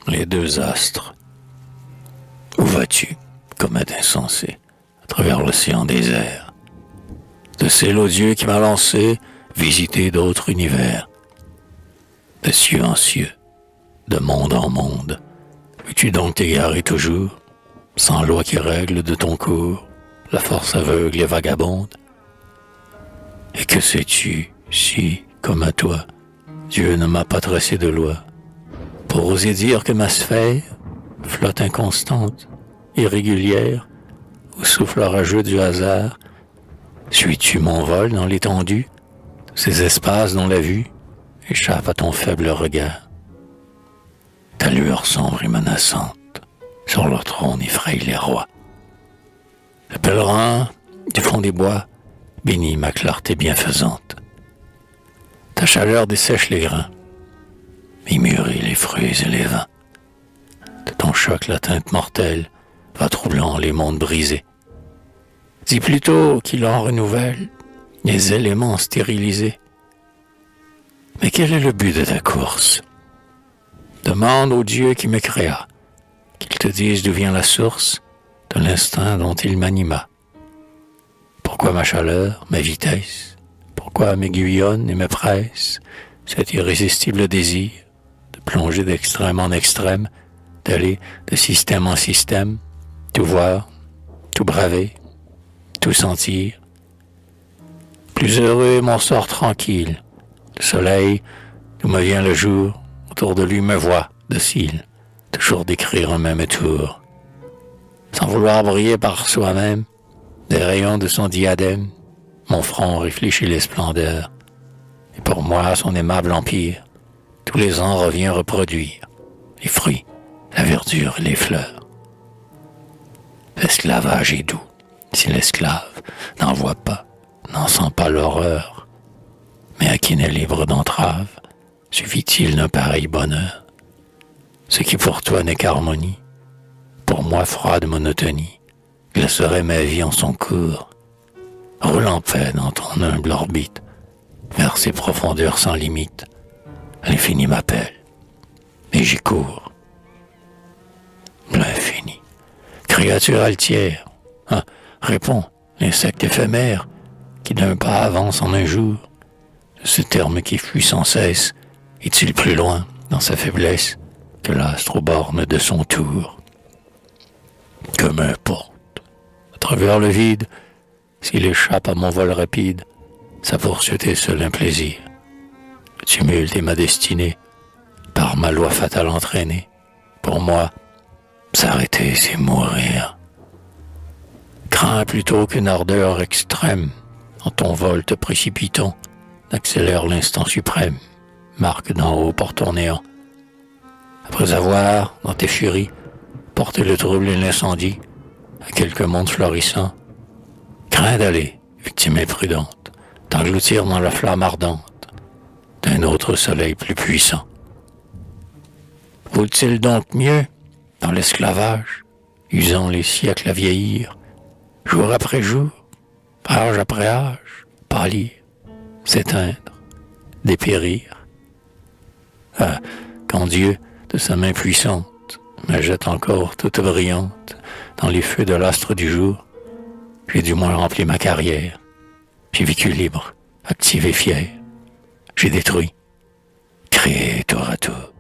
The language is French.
les deux astres. Où vas-tu, comète insensé, à travers l'océan désert? De ciel aux dieux qui m'a lancé visiter d'autres univers. De cieux en cieux, de monde en monde, veux-tu donc t'égarer toujours, sans loi qui règle de ton cours la force aveugle et vagabonde? Et que sais-tu si, comme à toi, Dieu ne m'a pas tracé de loi, pour oser dire que ma sphère flotte inconstante, irrégulière, au souffle orageux du hasard? Suis-tu mon vol dans l'étendue, ces espaces dont la vue échappe à ton faible regard? Ta lueur sombre et menaçante, sur leur trône effraie les rois. Le pèlerin du fond des bois bénit ma clarté bienfaisante. Ta chaleur dessèche les grains et mûrit les fruits et les vins. De ton choc la teinte mortelle va troublant les mondes brisés. Dis plutôt qu'il en renouvelle les éléments stérilisés. Mais quel est le but de ta course? Demande au Dieu qui me créa, qu'il te dise d'où vient la source de l'instinct dont il m'anima. Pourquoi ma chaleur, ma vitesse? Pourquoi m'aiguillonne et me presse cet irrésistible désir de plonger d'extrême en extrême, d'aller de système en système, tout voir, tout braver, tout sentir? Plus heureux mon sort tranquille, le soleil, d'où me vient le jour, autour de lui me voit, docile, toujours décrire un même tour. Sans vouloir briller par soi-même, des rayons de son diadème, mon front réfléchit les splendeurs. Et pour moi, son aimable empire, tous les ans revient reproduire les fruits, la verdure et les fleurs. L'esclavage est doux, si l'esclave n'en voit pas, n'en sent pas l'horreur. Mais à qui n'est libre d'entrave, suffit-il d'un pareil bonheur? Ce qui pour toi n'est qu'harmonie, pour moi froide monotonie, glacerait ma vie en son cours. Roule en paix dans ton humble orbite, vers ces profondeurs sans limite. L'infini m'appelle, et j'y cours. L'infini, créature altière, réponds, l'insecte éphémère, qui d'un pas avance en un jour. Ce terme qui fuit sans cesse, est-il plus loin, dans sa faiblesse, que l'astre aux bornes de son tour? Que m'importe, à travers le vide, s'il échappe à mon vol rapide, sa poursuite est seul un plaisir. Le tumulte est ma destinée, par ma loi fatale entraînée. Pour moi, s'arrêter, c'est mourir. Crains plutôt qu'une ardeur extrême, en ton vol te précipitant, accélère l'instant suprême, marque d'en haut pour ton néant. Après avoir, dans tes furies, porté le trouble et l'incendie à quelques mondes florissants, crains d'aller, victime imprudente, t'engloutir dans la flamme ardente d'un autre soleil plus puissant. Vaut-il donc mieux, dans l'esclavage, usant les siècles à vieillir, jour après jour, âge après âge, pâlir, s'éteindre, dépérir? Ah, quand Dieu, de sa main puissante, me jette encore toute brillante dans les feux de l'astre du jour, j'ai du moins rempli ma carrière. J'ai vécu libre, actif et fier. J'ai détruit, créé tour à tour.